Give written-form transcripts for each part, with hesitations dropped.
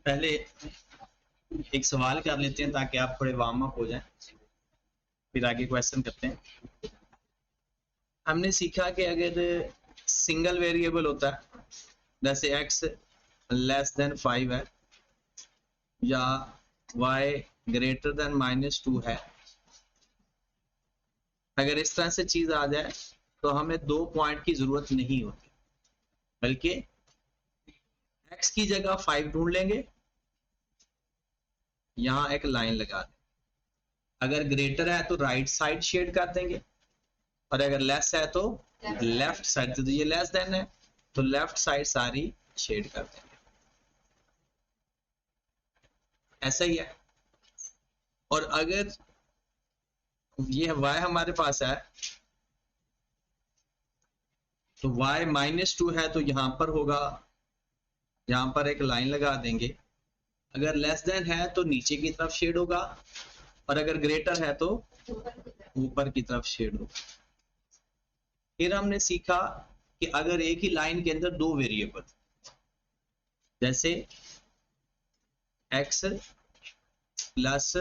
पहले एक सवाल कर लेते हैं ताकि आप थोड़े वार्म अप हो जाएं, फिर आगे क्वेश्चन करते हैं। हमने सीखा कि अगर सिंगल वेरिएबल होता है, जैसे x लेस देन 5 है या y ग्रेटर देन -2 है, अगर इस तरह से चीज आ जाए तो हमें 2 पॉइंट की जरूरत नहीं होती, बल्कि x की जगह 5 ढूंढ लेंगे, यहां एक लाइन लगा दें। अगर ग्रेटर है तो राइट साइड शेड कर देंगे, और अगर लेस है तो लेफ्ट साइड। तो ये लेस देन है तो लेफ्ट साइड सारी शेड कर देंगे, ऐसा ही है। और अगर ये y हमारे पास है तो y -2 है तो यहां पर होगा, यहां पर एक लाइन लगा देंगे। अगर लेस देन है तो नीचे की तरफ शेड होगा, और अगर ग्रेटर है तो ऊपर की तरफ शेड होगा। फिर हमने सीखा कि अगर एक ही लाइन के अंदर दो वेरिएबल, जैसे x plus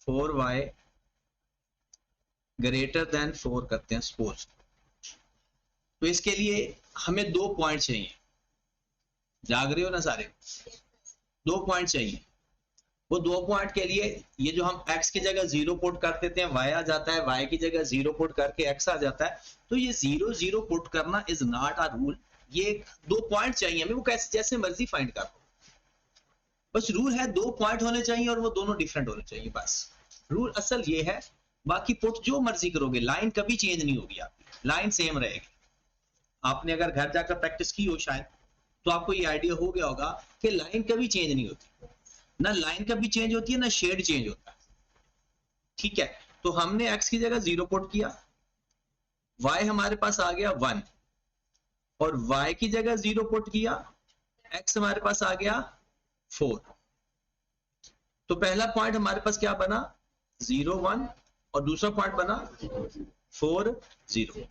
4y greater than 4 करते हैं सपोज, तो इसके लिए हमें 2 पॉइंट चाहिए। जाग रहे हो ना सारे? 2 पॉइंट चाहिए। वो 2 पॉइंट के लिए ये जो हम x की जगह 0 पुट कर देते हैं y आ जाता है, y की जगह 0 पुट करके x आ जाता है। तो ये 0 0 पुट करना इज नॉट अ रूल। ये 2 पॉइंट चाहिए हमें, वो कैसे जैसे मर्जी फाइंड कर लो। बस रूल है 2 पॉइंट होने चाहिए और वो दोनों डिफरेंट होने चाहिए, बस रूल असल ये है। बाकी पुट जो मर्जी करोगे, लाइन कभी चेंज नहीं होगी, आपकी लाइन सेम रहेगी। आपने अगर घर जाकर प्रैक्टिस की हो शायद, तो आपको ये आइडिया हो गया होगा कि लाइन कभी चेंज नहीं होती, ना लाइन कभी चेंज होती है ना शेड चेंज होता है। ठीक है, तो हमने x की जगह 0 पुट किया, y हमारे पास आ गया 1, और y की जगह 0 पुट किया, x हमारे पास आ गया 4। तो पहला पॉइंट हमारे पास क्या बना, 0 1, और दूसरा पॉइंट बना 4 0।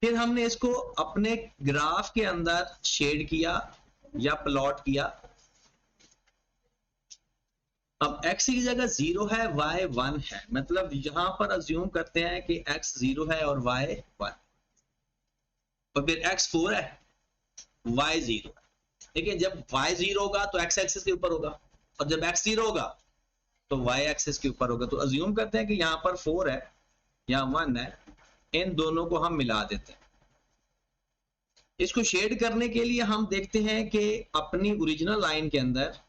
फिर हमने इसको अपने ग्राफ के अंदर शेड किया या प्लॉट किया। अब x की जगह 0 है, y 1 है, मतलब यहां पर अज्यूम करते हैं कि x 0 है और y 1, और फिर x 4 है, y 0 है। लेकिन जब y 0 होगा तो x एक्सिस के ऊपर होगा, और जब x 0 होगा तो y एक्सिस के ऊपर होगा। तो अज्यूम करते हैं कि यहाँ पर 4 है, यहाँ 1 है, इन दोनों को हम मिला देते हैं। इसको शेड करने के लिए हम देखते हैं कि अपनी ओरिजिनल लाइन के अंदर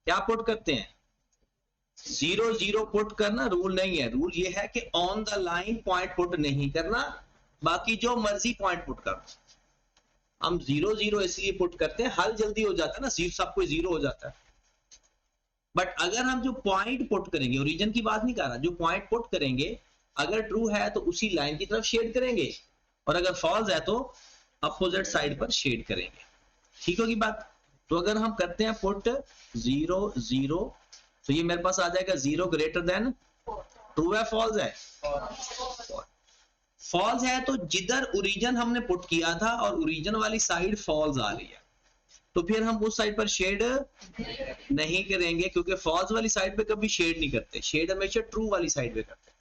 क्या पुट करते हैं, 0 0 पुट करना रूल नहीं है। रूल ये है कि on the line point put नहीं करना, बाकी जो मर्जी पॉइंट पुट करना। हम 0 0 इसलिए पुट करते हैं, हल जल्दी हो जाता है ना, सिर्फ सब कोई 0 हो जाता है। बट अगर हम जो पॉइंट पुट करेंगे, ओरिजिन की बात नहीं कर रहा, जो पॉइंट पुट करेंगे अगर ट्रू है तो उसी लाइन की तरफ शेड करेंगे, और अगर फॉल्स है तो अपोजिट साइड पर शेड करेंगे। ठीक होगी बात? तो अगर हम करते हैं पुट 0 0, तो ये मेरे पास आ जाएगा 0 ग्रेटर देन, ट्रू है फॉल्स है? फॉल्स है तो जिधर ओरिजिन हमने पुट किया था और ओरिजिन वाली साइड फॉल्स आ रही है, तो फिर हम उस साइड पर शेड नहीं करेंगे, क्योंकि फॉल्स वाली साइड पे कभी शेड नहीं करते, शेड हमेशा ट्रू वाली साइड पे करते।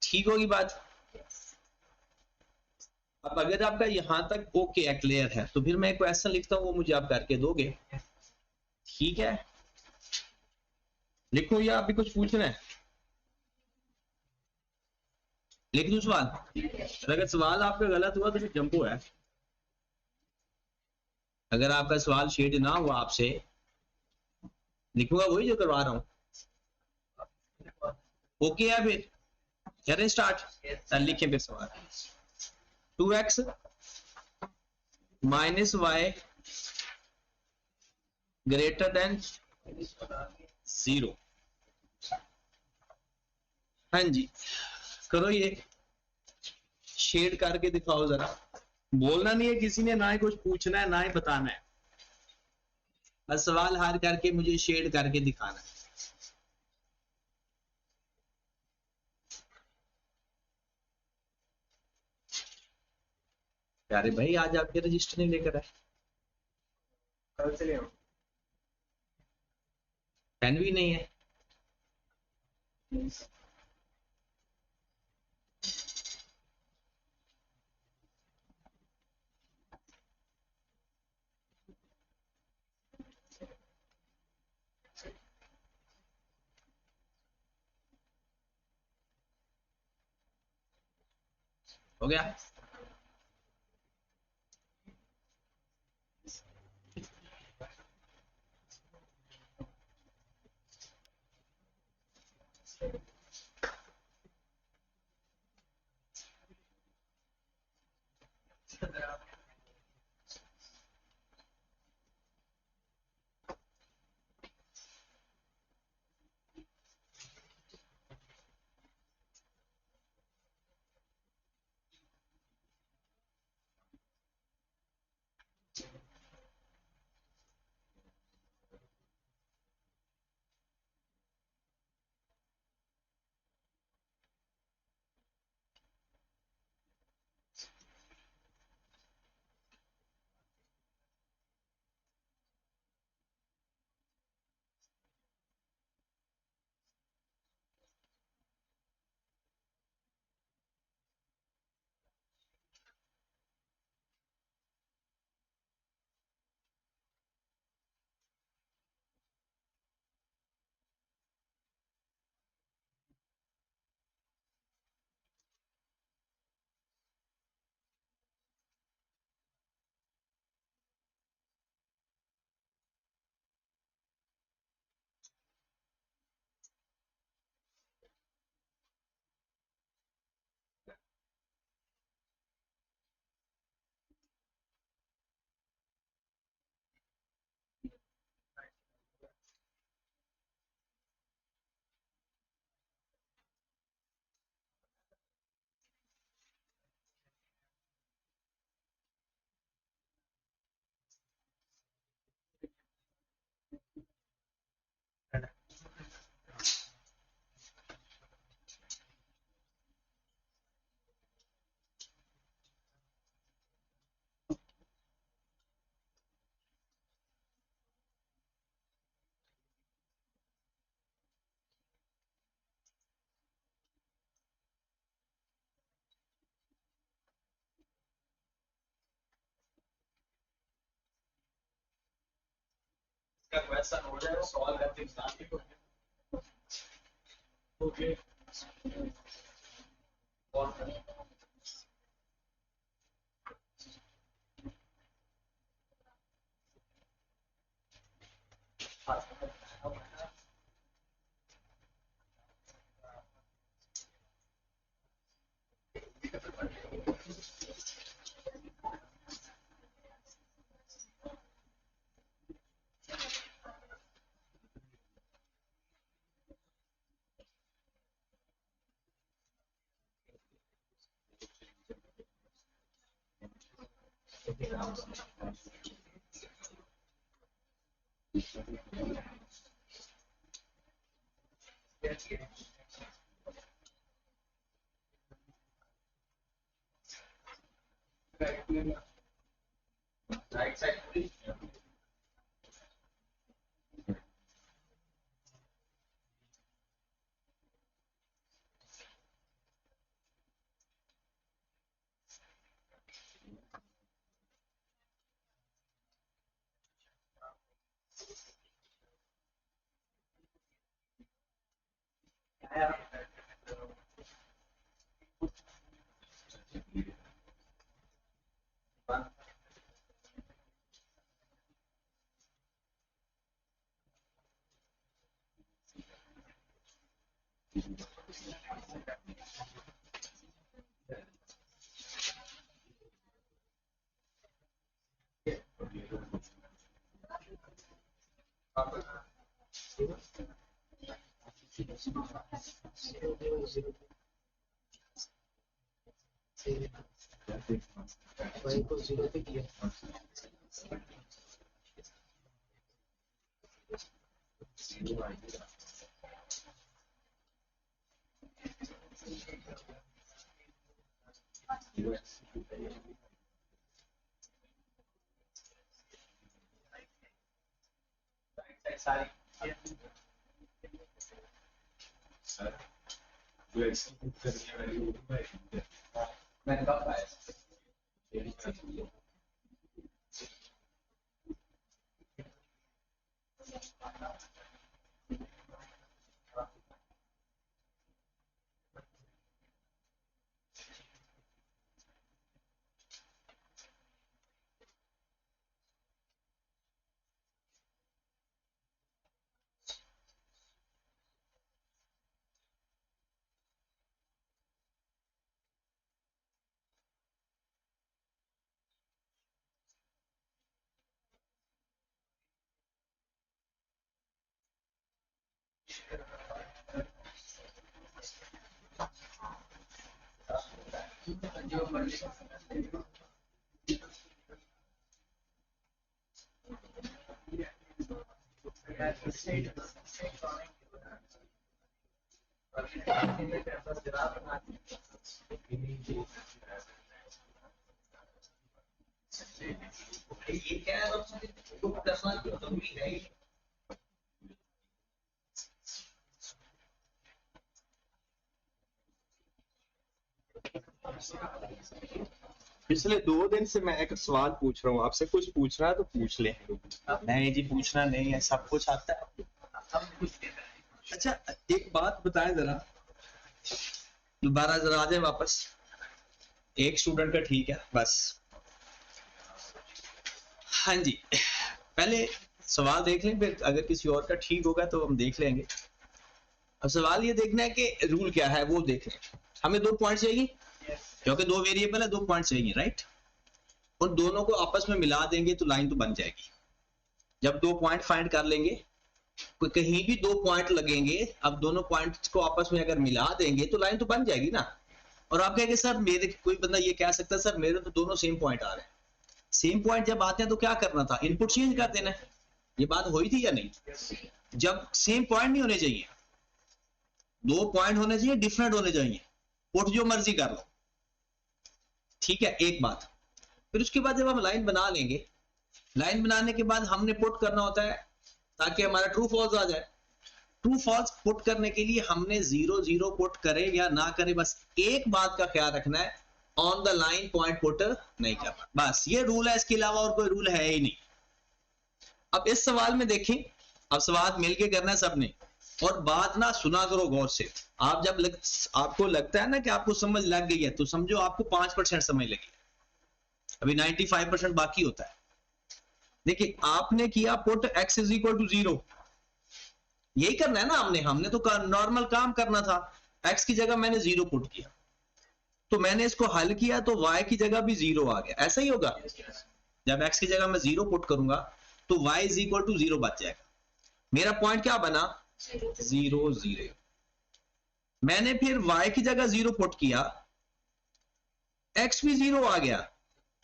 ठीक होगी बात? अब अगर आपका यहां तक ओके है, क्लियर है, तो फिर मैं एक क्वेश्चन लिखता हूं, वो मुझे आप करके दोगे? ठीक है, लिखो या अभी कुछ पूछना है? लिख दूं सवाल? अगर सवाल आपका गलत हुआ तो फिर जंपो है। अगर आपका सवाल शेड ना हुआ आपसे, लिखूंगा वही जो करवा रहा हूं। ओके है, फिर करें स्टार्ट? लिखें फिर सवाल। 2x minus Y greater than 0। हाँ जी, करो ये, शेड करके दिखाओ जरा। बोलना नहीं है किसी ने, ना ही कुछ पूछना है ना ही बताना है, बस सवाल हार करके मुझे शेड करके दिखाना है। प्यारे भाई, आज आपके रजिस्टर नहीं लेकर आए। 10 भी नहीं है। हो गया। क्वेश्चन हो जाए सॉल्व करके एग्जाम ओके और राइट साइड y को 0 पे किया मैंने कब पाया ये क्या है करना जरूरी है। पिछले 2 दिन से मैं एक सवाल पूछ रहा हूँ आपसे, कुछ पूछना है तो पूछ ले। नहीं जी, पूछना नहीं है, सब कुछ आता है। अच्छा एक बात बताएं जरा, दोबारा जरा आ जाए वापस। एक स्टूडेंट का ठीक है बस। हाँ जी, पहले सवाल देख लें, फिर अगर किसी और का ठीक होगा तो हम देख लेंगे। अब सवाल ये देखना है कि रूल क्या है वो देख लें। हमें 2 पॉइंट चाहिए क्योंकि 2 वेरिएबल है, 2 पॉइंट चाहिए, राइट। उन दोनों को आपस में मिला देंगे तो लाइन तो बन जाएगी। जब 2 पॉइंट फाइंड कर लेंगे, कहीं भी 2 पॉइंट लगेंगे, अब दोनों पॉइंट्स को आपस में अगर मिला देंगे तो लाइन तो बन जाएगी ना। और आप कहेंगे सर मेरे, कोई बंदा ये कह सकता है सर मेरे तो दोनों सेम पॉइंट आ रहे हैं। सेम पॉइंट जब आते हैं तो क्या करना था, इनपुट चेंज कर देना है। ये बात हुई थी या नहीं? जब सेम पॉइंट नहीं होने चाहिए, 2 पॉइंट होने चाहिए, डिफरेंट होने चाहिए, पुट जो मर्जी कर लो, ठीक है। एक बात, फिर उसके बाद जब हम लाइन बना लेंगे, लाइन बनाने के बाद हमने पुट करना होता है ताकि हमारा ट्रू फॉल्स आ जाए। ट्रू फॉल्स पुट करने के लिए हमने 0 0 पुट करे या ना करे, बस एक बात का ख्याल रखना है, on the line point put नहीं करना, बस ये रूल है, इसके अलावा और कोई रूल है ही नहीं। अब इस सवाल में देखें, अब सवाल मिलके करना है सबने, और बात ना सुना करो गौर से। आप जब आपको लगता है ना कि आपको समझ लग गई है तो समझो आपको 5% समझ लगी, अभी 95% बाकी होता है। देखिए आपने किया put x is equal to 0, यही करना है ना हमने तो नॉर्मल काम करना था। x की जगह मैंने 0 पुट किया, तो मैंने इसको हल किया तो y की जगह भी 0 आ गया। ऐसा ही होगा, जब x की जगह मैं 0 पुट करूंगा तो y इज इक्वल टू 0 बच जाएगा। मेरा पॉइंट क्या बना, 0 0। मैंने फिर y की जगह 0 पुट किया, x भी 0 आ गया।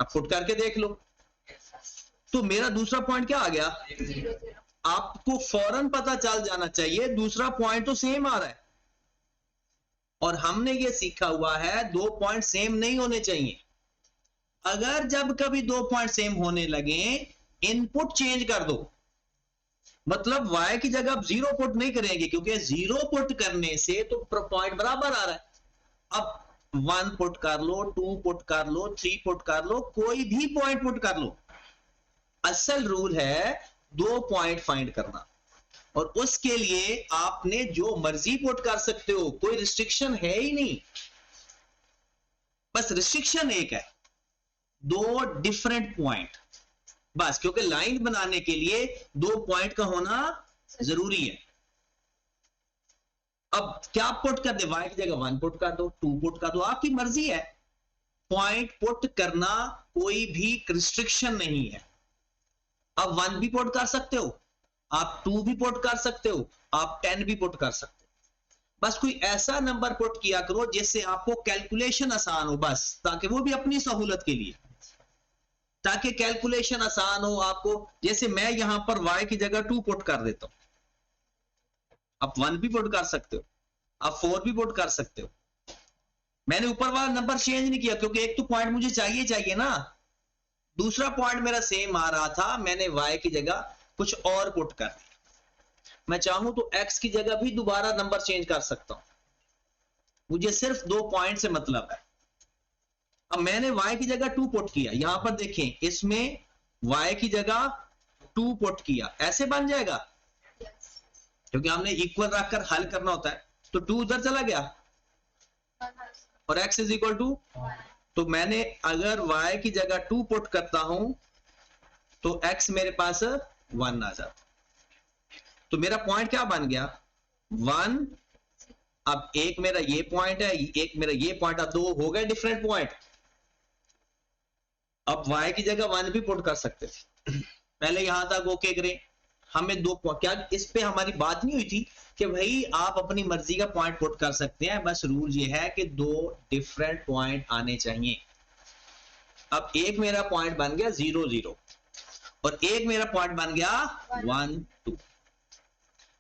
अब पुट करके देख लो, तो मेरा दूसरा पॉइंट क्या आ गया। आपको फौरन पता चल जाना चाहिए दूसरा पॉइंट तो सेम आ रहा है। और हमने ये सीखा हुआ है 2 पॉइंट सेम नहीं होने चाहिए। अगर जब कभी 2 पॉइंट सेम होने लगे, इनपुट चेंज कर दो, मतलब y की जगह 0 पुट नहीं करेंगे, क्योंकि 0 पुट करने से तो पॉइंट बराबर आ रहा है। अब 1 पुट कर लो, 2 पुट कर लो, 3 पुट कर लो, कोई भी पॉइंट पुट कर लो। असल रूल है 2 पॉइंट फाइंड करना, और उसके लिए आपने जो मर्जी पुट कर सकते हो, कोई रिस्ट्रिक्शन है ही नहीं। बस रिस्ट्रिक्शन एक है, 2 डिफरेंट पॉइंट, बस। क्योंकि लाइन बनाने के लिए 2 पॉइंट का होना जरूरी है। अब क्या पुट कर दे, y की जगह 1 पुट कर दो, 2 पुट कर दो, आपकी मर्जी है। पॉइंट पुट करना कोई भी रिस्ट्रिक्शन नहीं है। आप 1 भी पुट कर सकते हो, आप 2 भी पुट कर सकते हो, आप 10 भी पुट कर सकते हो। बस कोई ऐसा नंबर पुट किया करो जिससे आपको कैलकुलेशन आसान हो, बस, ताकि वो भी अपनी सहूलत के लिए, ताकि कैलकुलेशन आसान हो आपको। जैसे मैं यहां पर y की जगह 2 पुट कर देता हूं, आप 1 भी पुट कर सकते हो, आप 4 भी पुट कर सकते हो। मैंने ऊपर वाला नंबर चेंज नहीं किया, क्योंकि एक तो पॉइंट मुझे चाहिए ना। दूसरा पॉइंट मेरा सेम आ रहा था, मैंने y की जगह कुछ और पुट कर दिया। मैं चाहूं तो x की जगह भी दोबारा नंबर चेंज कर सकता हूं, मुझे सिर्फ 2 पॉइंट से मतलब है। अब मैंने y की जगह 2 पुट किया, यहां पर देखें इसमें y की जगह 2 पुट किया, ऐसे बन जाएगा क्योंकि हमने इक्वल रखकर हल करना होता है। तो 2 उधर चला गया और x इज इक्वल टू, तो मैंने अगर y की जगह 2 पुट करता हूं तो x मेरे पास 1 आ जाता, तो मेरा पॉइंट क्या बन गया 1। अब एक मेरा ये पॉइंट है, एक मेरा ये पॉइंट, अब 2 हो गए डिफरेंट पॉइंट। अब y की जगह 1 भी पुट कर सकते थे, पहले यहां तक ओके करें। हमें 2 क्या इस पे हमारी बात नहीं हुई थी कि भाई आप अपनी मर्जी का पॉइंट पुट कर सकते हैं, बस रूल ये है कि 2 डिफरेंट पॉइंट आने चाहिए। अब एक मेरा पॉइंट बन गया 0 0 और एक मेरा पॉइंट बन गया 1 2।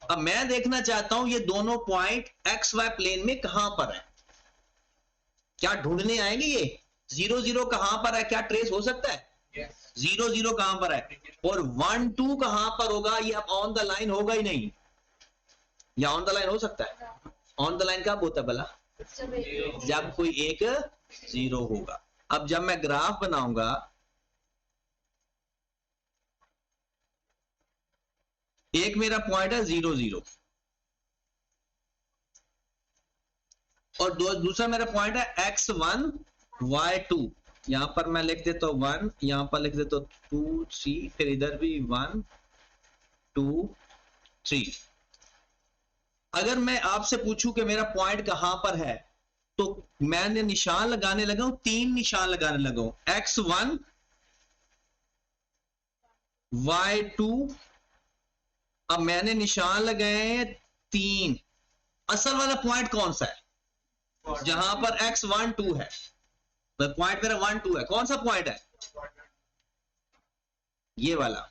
अब मैं देखना चाहता हूं ये दोनों पॉइंट एक्स वाई प्लेन में कहां पर है, क्या ढूंढने आएंगे ये 0 0 कहां पर है, क्या ट्रेस हो सकता है? 0 0 कहां पर है और 1 2 कहां पर होगा, ये अब ऑन द लाइन होगा ही नहीं, या ऑन द लाइन हो सकता है? ऑन द लाइन कब होता है भला? जब कोई एक 0 होगा। अब जब मैं ग्राफ बनाऊंगा, एक मेरा पॉइंट है 0 0 और दूसरा मेरा पॉइंट है x1 y2, यहां पर मैं लिख देता हूं 1, यहां पर लिख देता हूं 2 3, फिर इधर भी 1 2 3। अगर मैं आपसे पूछूं कि मेरा पॉइंट कहां पर है, तो मैंने निशान लगाने लगा हूं, 3 निशान लगाने लगा हूं, x1 y2। अब मैंने निशान लगाए हैं 3, असल वाला पॉइंट कौन सा है? जहां पर x1 2 है, तो पॉइंट मेरा 1 2 है, कौन सा पॉइंट है? ये वाला,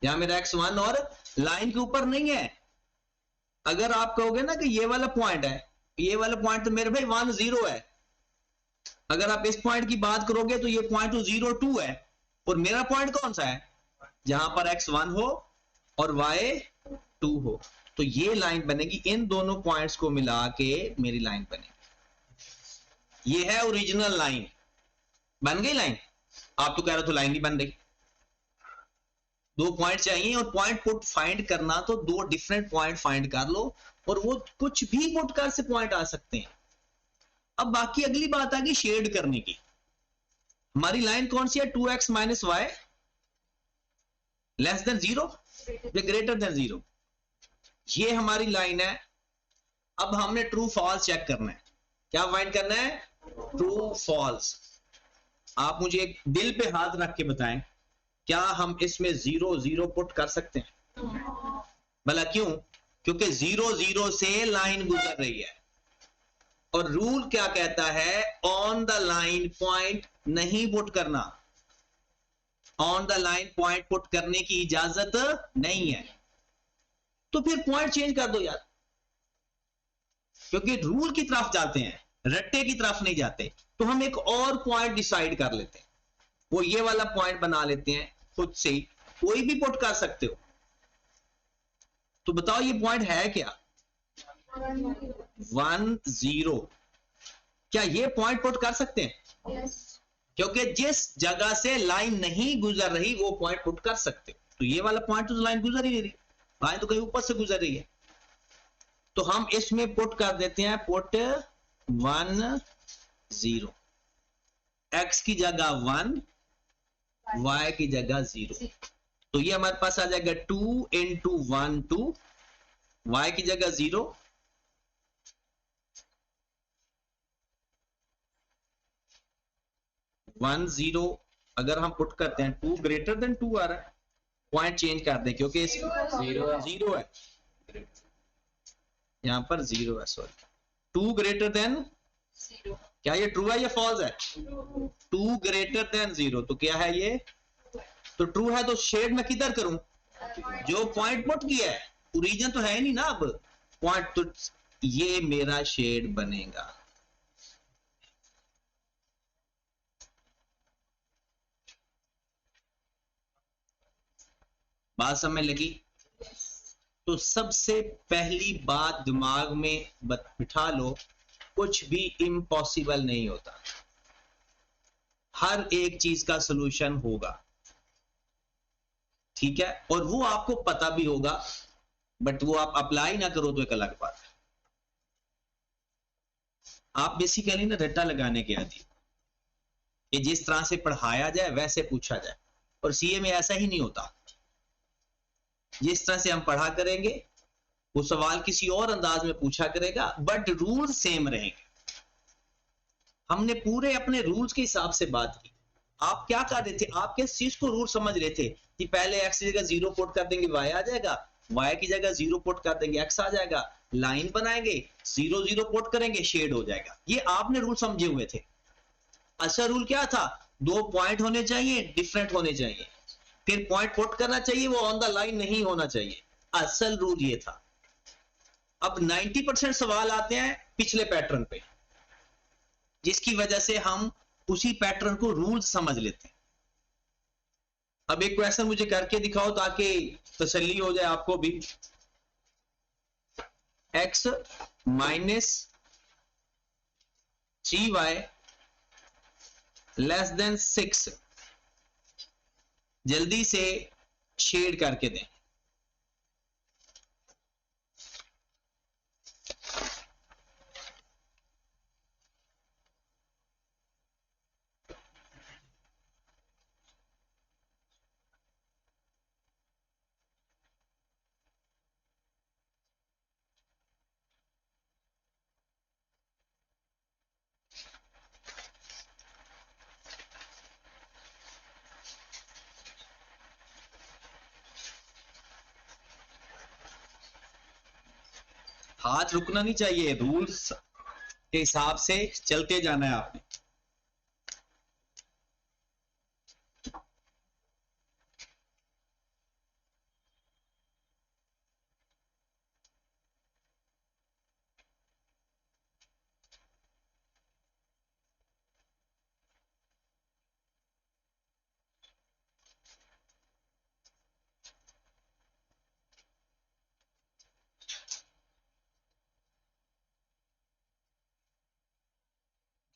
यहां मेरा x1 और लाइन के ऊपर नहीं है। अगर आप कहोगे ना कि ये वाला पॉइंट है, ये वाला पॉइंट तो मेरे भाई 1 0 है, अगर आप इस पॉइंट की बात करोगे तो ये पॉइंट 0 2 है, और मेरा पॉइंट कौन सा है? जहां पर x1 हो और y2 हो, तो ये लाइन बनेगी, इन दोनों पॉइंट्स को मिला के मेरी लाइन बनेगी। ये है ओरिजिनल लाइन, बन गई लाइन। आप तो कह रहे थे लाइन नहीं बन रही, 2 पॉइंट चाहिए और पॉइंट पुट फाइंड करना, तो 2 डिफरेंट पॉइंट फाइंड कर लो और वो कुछ भी पुट कर से पॉइंट आ सकते हैं। अब बाकी अगली बात आ गई शेड करने की। हमारी लाइन कौन सी है? 2x minus Y less than 0 या ग्रेटर देन 0, ये हमारी लाइन है। अब हमने ट्रू फॉल्स चेक करना है, क्या फाइंड करना है? True false. आप मुझे एक दिल पे हाथ रख के बताएं, क्या हम इसमें 0 0 पुट कर सकते हैं? भला क्यों? क्योंकि 0 0 से लाइन गुजर रही है और रूल क्या कहता है? ऑन द लाइन पॉइंट नहीं पुट करना, on the line point put करने की इजाजत नहीं है। तो फिर पॉइंट चेंज कर दो यार, क्योंकि रूल की तरफ जाते हैं, रट्टे की तरफ नहीं जाते। तो हम एक और पॉइंट डिसाइड कर लेते हैं, वो ये वाला पॉइंट बना लेते हैं खुद से ही, कोई भी पुट कर सकते हो। तो बताओ ये पॉइंट है क्या? 1 0। क्या ये पॉइंट पुट कर सकते हैं? क्योंकि जिस जगह से लाइन नहीं गुजर रही वो पॉइंट पुट कर सकते हो। तो ये वाला पॉइंट तो लाइन गुजर ही नहीं रही, लाइन तो कहीं ऊपर से गुजर रही है, तो हम इसमें पुट कर देते हैं, पुट 1 0, x की जगह 1, y की जगह 0। तो ये हमारे पास आ जाएगा 2 इंटू 1 2, y की जगह 0, वन 0। अगर हम पुट करते हैं 2 ग्रेटर देन 2 आ रहा है, पॉइंट चेंज कर दें क्योंकि 0 है, यहां पर 0 है, सॉरी। 2 ग्रेटर देन, क्या ये ट्रू है या फॉल्स है? 2 ग्रेटर देन 0, तो क्या है ये? तो ट्रू है, तो शेड में किधर करूं? जो पॉइंट पुट किया है, ओरिजिन तो है नहीं ना अब पॉइंट, तो ये मेरा शेड बनेगा। बात समझ लगी? तो सबसे पहली बात दिमाग में बिठा लो, कुछ भी इम्पॉसिबल नहीं होता, हर एक चीज का सलूशन होगा, ठीक है? और वो आपको पता भी होगा, बट वो आप अप्लाई ना करो तो एक अलग बात है। आप बेसिकली ना रट्टा लगाने के आदि, कि जिस तरह से पढ़ाया जाए वैसे पूछा जाए, और सीए में ऐसा ही नहीं होता। जिस तरह से हम पढ़ा करेंगे वो सवाल किसी और अंदाज में पूछा करेगा, बट रूल सेम रहेंगे। हमने पूरे अपने रूल्स के हिसाब से बात की। आप क्या कर रहे थे, आप किस चीज को रूल समझ रहे थे कि पहले एक्स की जगह 0 पुट कर देंगे y आ जाएगा, y की जगह 0 पुट कर देंगे x आ जाएगा, लाइन बनाएंगे 0 0 पुट करेंगे शेड हो जाएगा। ये आपने रूल समझे हुए थे। असल रूल क्या था? 2 पॉइंट होने चाहिए, डिफरेंट होने चाहिए, फिर पॉइंट पुट करना चाहिए, वो ऑन द लाइन नहीं होना चाहिए। असल रूल ये था। अब 90% सवाल आते हैं पिछले पैटर्न पे, जिसकी वजह से हम उसी पैटर्न को रूल समझ लेते हैं। अब एक क्वेश्चन मुझे करके दिखाओ ताकि तसल्ली हो जाए आपको भी। x minus 3y less than 6, जल्दी से शेड करके दें। हाथ रुकना नहीं चाहिए, रूल्स के हिसाब से चलते जाना है आपने।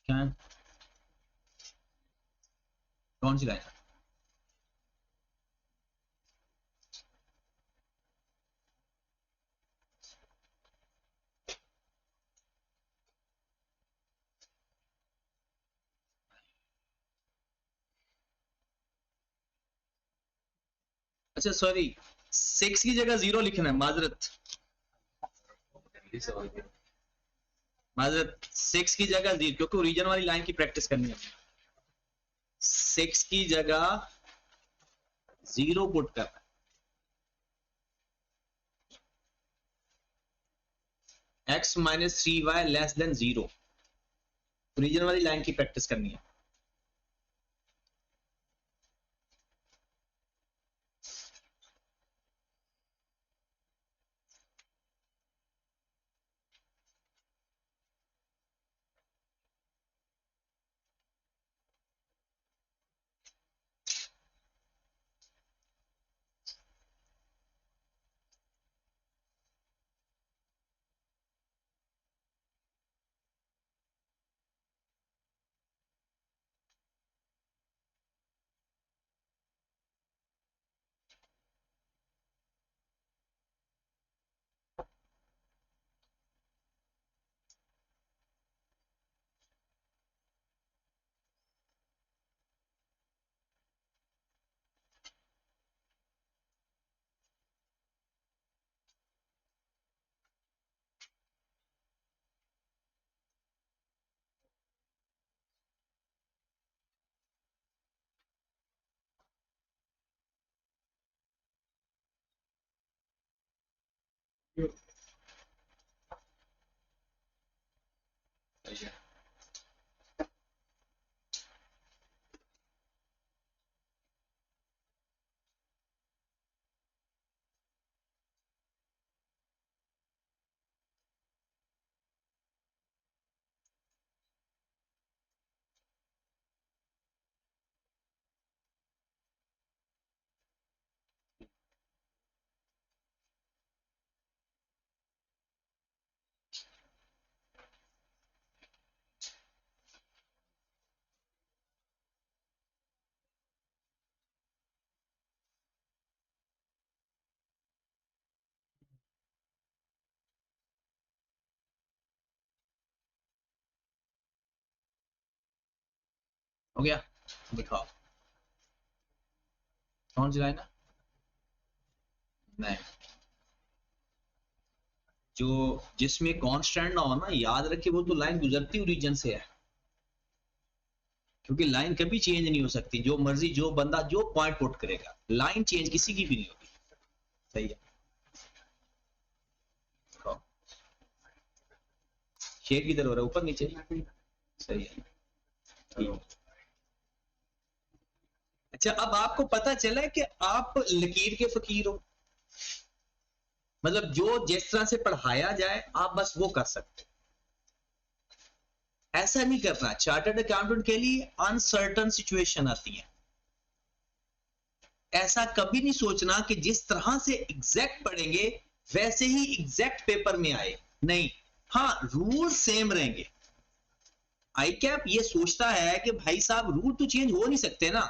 क्या कौन सी लाइन? अच्छा सॉरी, 6 की जगह 0 लिखना है, माजरत माजरत। 6 की जगह 0, क्योंकि ओरिजिन वाली लाइन की प्रैक्टिस करनी है। 6 की जगह 0 पुट करना है, x minus 3y less than 0, origin वाली लाइन की प्रैक्टिस करनी है। हो गया, दिखाओ कौन सी लाइन है? नहीं, जो जिसमें कांस्टेंट ना हो ना, याद रखिए वो तो लाइन गुजरती हुई रीजन से है, क्योंकि लाइन कभी चेंज नहीं हो सकती, जो मर्जी जो बंदा जो पॉइंट पुट करेगा, लाइन चेंज किसी की भी नहीं होगी। सही है, शेड किधर हो रहा है, ऊपर नीचे? सही है, ठीक। अच्छा, अब आपको पता चला है कि आप लकीर के फकीर हो, मतलब जो जिस तरह से पढ़ाया जाए आप बस वो कर सकते हो, ऐसा नहीं करना। चार्टर्ड अकाउंटेंट के लिए अनसर्टन सिचुएशन आती है, ऐसा कभी नहीं सोचना कि जिस तरह से एग्जैक्ट पढ़ेंगे वैसे ही एग्जैक्ट पेपर में आए, नहीं। हाँ, रूल सेम रहेंगे। आई कैप ये सोचता है कि भाई साहब रूल तो चेंज हो नहीं सकते ना,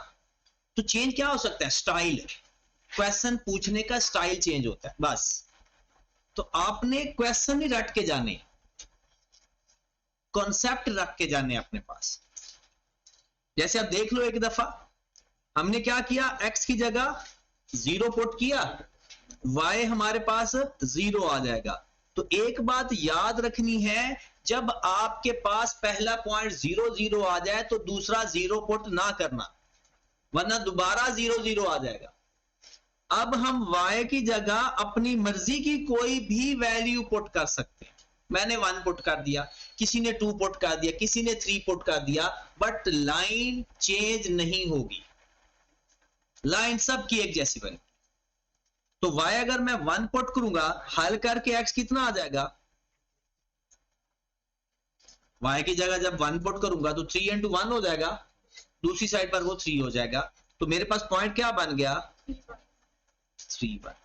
तो चेंज क्या हो सकता है? स्टाइल, क्वेश्चन पूछने का स्टाइल चेंज होता है बस। तो आपने क्वेश्चन ही रट के जाने, कॉन्सेप्ट रख के जाने अपने पास। जैसे आप देख लो, एक दफा हमने क्या किया, x की जगह 0 पुट किया, y हमारे पास 0 आ जाएगा। तो एक बात याद रखनी है, जब आपके पास पहला पॉइंट 0 0 आ जाए तो दूसरा 0 पुट ना करना, वरना दोबारा 0 0 आ जाएगा। अब हम y की जगह अपनी मर्जी की कोई भी वैल्यू पुट कर सकते हैं। मैंने 1 पुट कर दिया, किसी ने 2 पुट कर दिया, किसी ने 3 पुट कर दिया, बट लाइन चेंज नहीं होगी, लाइन सबकी एक जैसी बनेगी। तो y अगर मैं 1 पुट करूंगा, हल करके x कितना आ जाएगा? y की जगह जब 1 पुट करूंगा तो 3 into 1 हो जाएगा, दूसरी साइड पर वो 3 हो जाएगा। तो मेरे पास पॉइंट क्या बन गया? 3 1।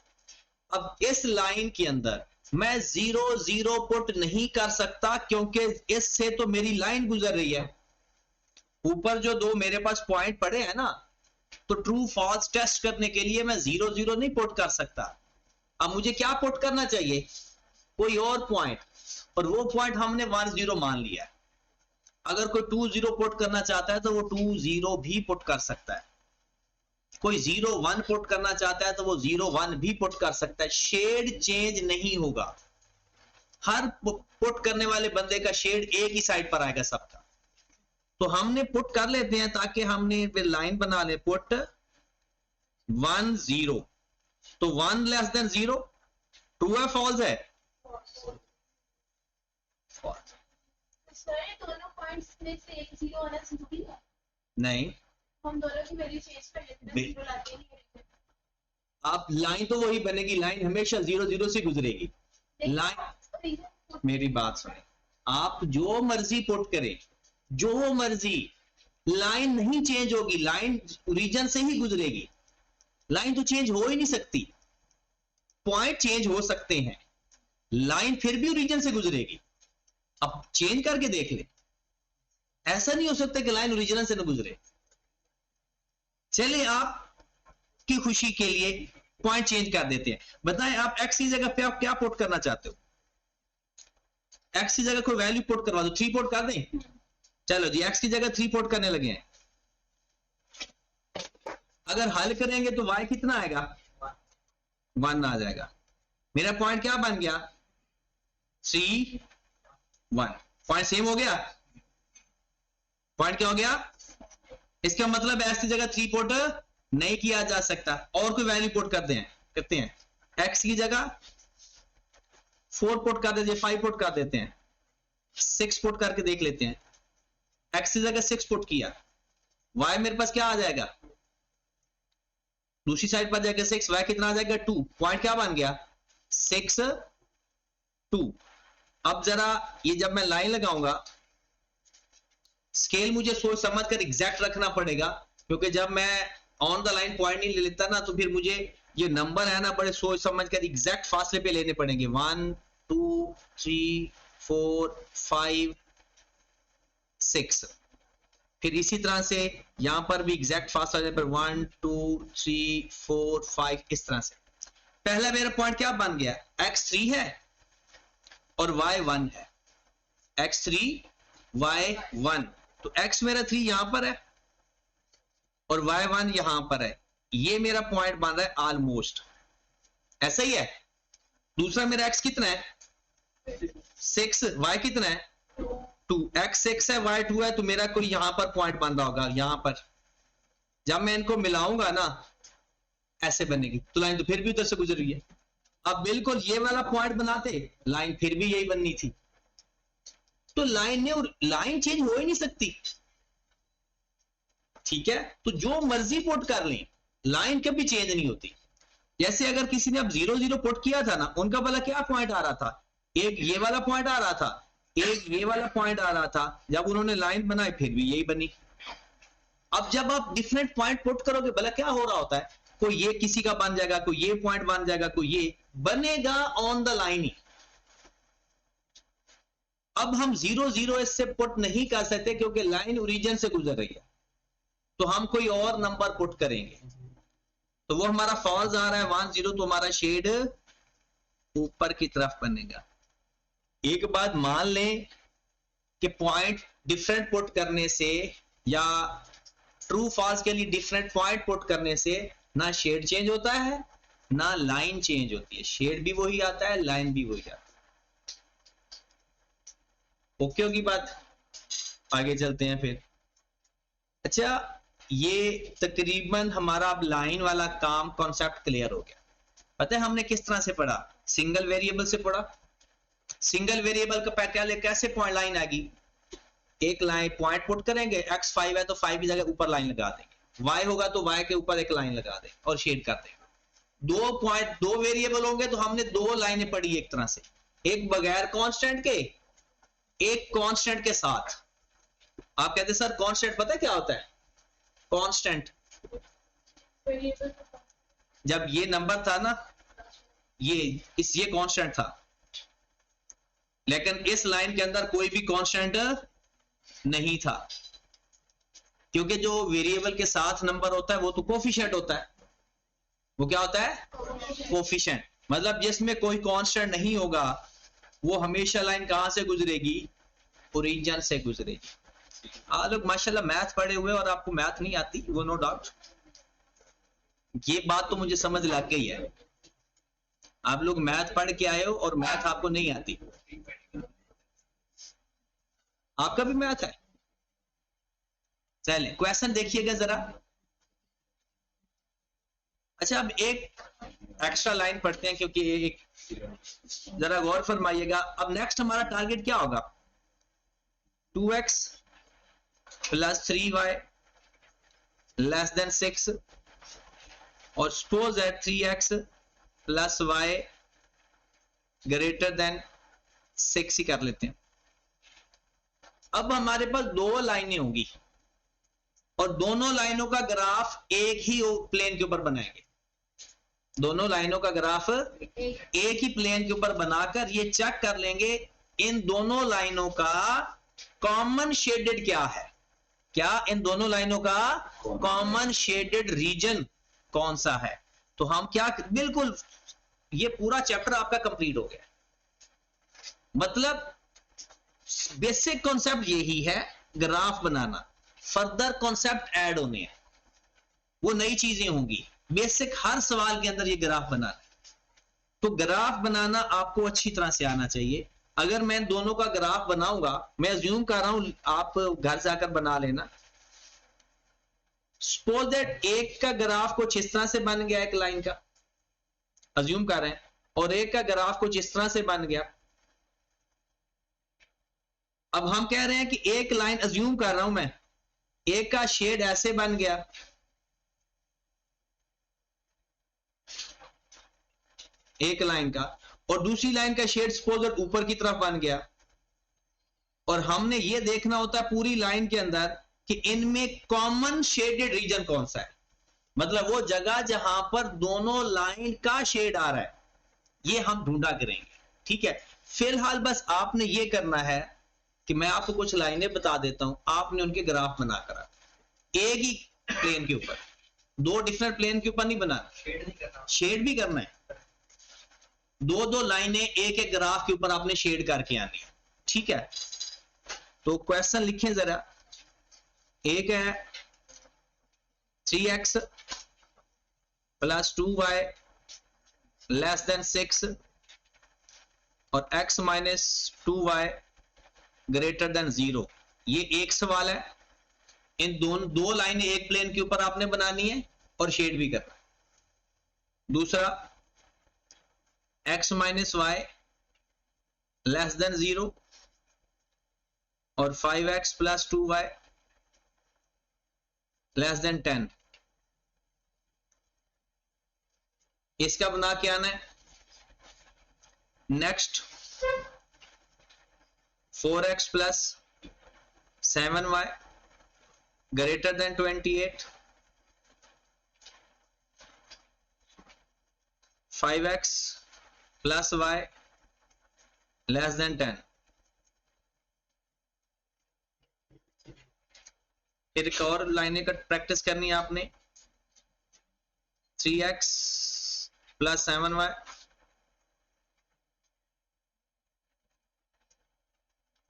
अब इस लाइन के अंदर मैं 0 0 पुट नहीं कर सकता, क्योंकि इससे तो मेरी लाइन गुजर रही है। ऊपर जो दो मेरे पास पॉइंट पड़े हैं ना, तो ट्रू फॉल्स टेस्ट करने के लिए मैं 0 0 नहीं पुट कर सकता। अब मुझे क्या पुट करना चाहिए? कोई और पॉइंट, और वो पॉइंट हमने 1 0 मान लिया है। अगर कोई 2 0 पुट करना चाहता है तो वो 2 0 भी पुट कर सकता है। कोई 0 1 पुट करना चाहता है तो वो 0 1 भी पुट कर सकता है। शेड चेंज नहीं होगा, हर पुट करने वाले बंदे का शेड एक ही साइड पर आएगा सबका। तो हमने पुट कर लेते हैं ताकि हमने फिर लाइन बना ले, पुट 1 0। तो 1 लेस देन 0 ट्रू है फॉल्स है? दोनों पॉइंट्स में से एक 0 होना जरूरी है? नहीं, हम दोनों की वैल्यू चेंज कर लेते हैं, 0 लाते नहीं हैं। आप लाइन तो वही बनेगी, लाइन हमेशा 0 0 से गुजरेगी। लाइन, मेरी बात सुने, आप जो मर्जी पुट करें, जो मर्जी, लाइन नहीं चेंज होगी, लाइन रीजन से ही गुजरेगी। लाइन तो चेंज हो ही नहीं सकती। पॉइंट चेंज हो सकते हैं, लाइन फिर भी रीजन से गुजरेगी। अब चेंज करके देख ले, ऐसा नहीं हो सकता कि लाइन ओरिजिनल से न गुजरे। चलिए आप की खुशी के लिए पॉइंट चेंज कर देते हैं। बताएं आप x की जगह पे आप क्या पुट करना चाहते हो? x की जगह कोई वैल्यू पुट करवा दो, 3 पुट कर दें। चलो जी, x की जगह 3 पुट करने लगे हैं। अगर हल करेंगे तो y कितना आएगा? 1 आ जाएगा। मेरा पॉइंट क्या बन गया? 3 1। पॉइंट सेम हो गया। पॉइंट क्या हो गया? इसका मतलब x की जगह 3 पुट नहीं किया जा सकता, और कोई वैल्यू पुट करते हैं। x की जगह 4 पुट कर देते हैं, 5 पुट कर देते हैं, 6 पुट करके देख लेते हैं। x की जगह 6 पुट किया, y मेरे पास क्या आ जाएगा? दूसरी साइड पर जाएगा 6, y कितना आ जाएगा? 2। पॉइंट क्या बन गया? 6 2। अब जरा ये जब मैं लाइन लगाऊंगा, स्केल मुझे सोच समझ कर एग्जैक्ट रखना पड़ेगा, क्योंकि जब मैं ऑन द लाइन पॉइंट नहीं ले लेता ना, तो फिर मुझे ये नंबर है ना, बड़े सोच समझ कर एग्जैक्ट फासले पे लेने पड़ेंगे। 1 2 3 4 5 6। फिर इसी तरह से यहां पर भी एग्जैक्ट फासला पर 1 2 3 4 5, इस तरह से। पहला मेरा पॉइंट क्या बन गया? x 3 है और y 1 है। x 3 y 1, तो x मेरा 3 यहां पर है, और y1 यहां पर है, ये मेरा पॉइंट बन रहा है ऑलमोस्ट, ऐसा ही है। दूसरा मेरा x कितना है 6, y कितना है 2, x 6 है y 2 है, तो मेरा कोई यहां पर पॉइंट बन रहा होगा यहां पर। जब मैं इनको मिलाऊंगा ना ऐसे बनेगी, तो लाइन तो फिर भी उधर से गुजर रही है। अब बिल्कुल ये वाला पॉइंट बनाते, लाइन फिर भी यही बननी थी। तो लाइन चेंज हो ही नहीं सकती, ठीक है। तो जो मर्जी पुट कर लें, लाइन कभी चेंज नहीं होती। जैसे अगर किसी ने अब 0 0 पुट किया था ना, उनका भला क्या पॉइंट आ रहा था, एक ये वाला पॉइंट आ रहा था, एक ये वाला पॉइंट आ रहा था। जब उन्होंने लाइन बनाई फिर भी यही बनी। अब जब आप डिफरेंट पॉइंट पुट करोगे, भला क्या हो रहा होता है, कोई ये किसी का बन जाएगा, कोई ये पॉइंट बन जाएगा, कोई ये बनेगा ऑन द लाइन ही। अब हम 0 0 इससे पुट नहीं कर सकते क्योंकि लाइन ओरिजिन से गुजर रही है, तो हम कोई और नंबर पुट करेंगे, तो वो हमारा फॉल्स आ रहा है 1 0, तो हमारा शेड ऊपर की तरफ बनेगा। एक बात मान लें कि पॉइंट डिफरेंट पुट करने से या ट्रू फॉल्स के लिए डिफरेंट पॉइंट पुट करने से ना शेड चेंज होता है ना लाइन चेंज होती है, शेड भी वही आता है, लाइन भी वही आता है। ओके होगी बात, आगे चलते हैं फिर। अच्छा, ये तकरीबन हमारा अब लाइन वाला काम कॉन्सेप्ट क्लियर हो गया। पता है हमने किस तरह से पढ़ा, सिंगल वेरिएबल से पढ़ा। सिंगल वेरिएबल का पहले कैसे पॉइंट लाइन आएगी, एक लाइन पॉइंट पुट करेंगे, x 5 है तो 5 की जगह ऊपर लाइन लगा देंगे, y होगा तो y के ऊपर एक लाइन लगा देंगे और शेड कर देंगे। दो वेरिएबल होंगे तो हमने दो लाइनें पढ़ी एक तरह से, एक बगैर कांस्टेंट के, एक कांस्टेंट के साथ। आप कहते सर कांस्टेंट पता है क्या होता है, कांस्टेंट जब ये नंबर था ना, ये कांस्टेंट था, लेकिन इस लाइन के अंदर कोई भी कांस्टेंट नहीं था, क्योंकि जो वेरिएबल के साथ नंबर होता है वो तो कोफिशिएंट होता है। वो क्या होता है, कोफिशिएंट। मतलब जिसमें कोई कांस्टेंट नहीं होगा वो हमेशा लाइन कहां से गुजरेगी, ओरिजिन से गुजरेगी। आप लोग माशाल्लाह मैथ पढ़े हुए और आपको मैथ नहीं आती, वो नो डाउट, ये बात तो मुझे समझ लग गई है। आप लोग मैथ पढ़ के आए हो और मैथ आपको नहीं आती। आपका भी मैथ है, चले क्वेश्चन देखिएगा जरा। अच्छा, अब एक एक्स्ट्रा लाइन पढ़ते हैं क्योंकि एक जरा गौर फरमाइएगा। अब नेक्स्ट हमारा टारगेट क्या होगा, 2x + 3y < 6 और सपोज दैट 3x + y > 6 ही कर लेते हैं। अब हमारे पास दो लाइनें होंगी और दोनों लाइनों का ग्राफ एक ही प्लेन के ऊपर बनाएंगे। दोनों लाइनों का ग्राफ एक ही प्लेन के ऊपर बनाकर ये चेक कर लेंगे इन दोनों लाइनों का कॉमन शेडेड क्या है, क्या इन दोनों लाइनों का कॉमन शेडेड रीजन कौन सा है। तो हम क्या, बिल्कुल ये पूरा चैप्टर आपका कंप्लीट हो गया। मतलब बेसिक कॉन्सेप्ट यही है, ग्राफ बनाना, फर्दर कॉन्सेप्ट ऐड होने हैं, वो नई चीजें होंगी। बेसिक हर सवाल के अंदर ये ग्राफ बनाना है। तो ग्राफ बनाना आपको अच्छी तरह से आना चाहिए। अगर मैं दोनों का ग्राफ बनाऊंगा, मैं अज्यूम कर रहा हूं, आप घर जाकर बना लेना। सपोज दैट एक का ग्राफ कुछ इस तरह से बन गया, एक लाइन का अज्यूम कर रहे हैं, और एक का ग्राफ कुछ इस तरह से बन गया। अब हम कह रहे हैं कि एक लाइन अज्यूम कर रहा हूं मैं, एक का शेड ऐसे बन गया, एक लाइन का, और दूसरी लाइन का शेड सपोज ऊपर की तरफ बन गया। और हमने ये देखना होता है पूरी लाइन के अंदर कि इनमें कॉमन शेडेड रीजन कौन सा है, मतलब वो जगह जहां पर दोनों लाइन का शेड आ रहा है, ये हम ढूंढा करेंगे। ठीक है, फिलहाल बस आपने ये करना है कि मैं आपको कुछ लाइनें बता देता हूं, आपने उनके ग्राफ बनाकर एक ही प्लेन के ऊपर, दो डिफरेंट प्लेन के ऊपर नहीं बनाना, शेड भी करना है। दो दो लाइनें एक एक ग्राफ के ऊपर आपने शेड करके आनी है। ठीक है, तो क्वेश्चन लिखें जरा। एक है 3x plus 2y less than 6 और x minus 2y greater than 0। ये एक सवाल है। इन दो लाइनें एक प्लेन के ऊपर आपने बनानी है और शेड भी करना है। दूसरा x माइनस वाई लेस देन 0 और 5x plus 2y less than 10। इसका बना के आना है। Next 4x plus 7y greater than 28, 5x plus y less than 10। फिर एक और लाइनें का प्रैक्टिस करनी है आपने। 3x plus 7y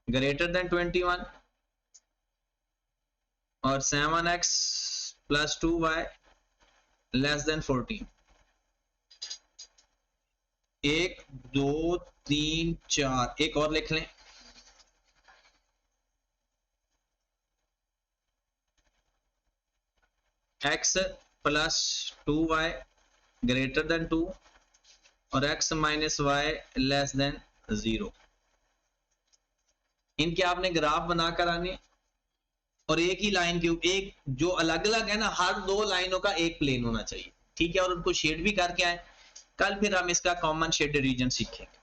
greater than 21 और 7x plus 2y less than 14। 1 2 3 4 एक और लिख लें। x plus 2y greater than 2 और x माइनस वाई लेस देन 0। इनके आपने ग्राफ बनाकर आने और एक ही लाइन के एक जो अलग अलग है ना, हर दो लाइनों का एक प्लेन होना चाहिए, ठीक है, और उनको शेड भी करके आए। कल फिर हम इसका कॉमन शेडेड रीजन सीखेंगे।